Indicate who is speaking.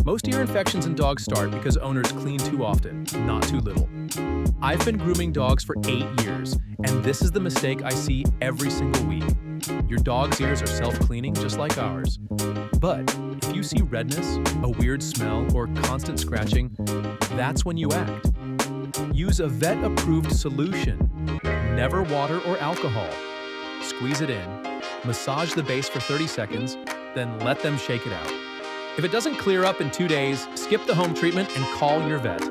Speaker 1: Most ear infections in dogs start because owners clean too often, not too little. I've been grooming dogs for 8 years, and this is the mistake I see every single week. Your dog's ears are self-cleaning just like ours. But if you see redness, a weird smell, or constant scratching, that's when you act. Use a vet-approved solution. Never water or alcohol. Squeeze it in, massage the base for 30 seconds, then let them shake it out. If it doesn't clear up in 2 days, skip the home treatment and call your vet.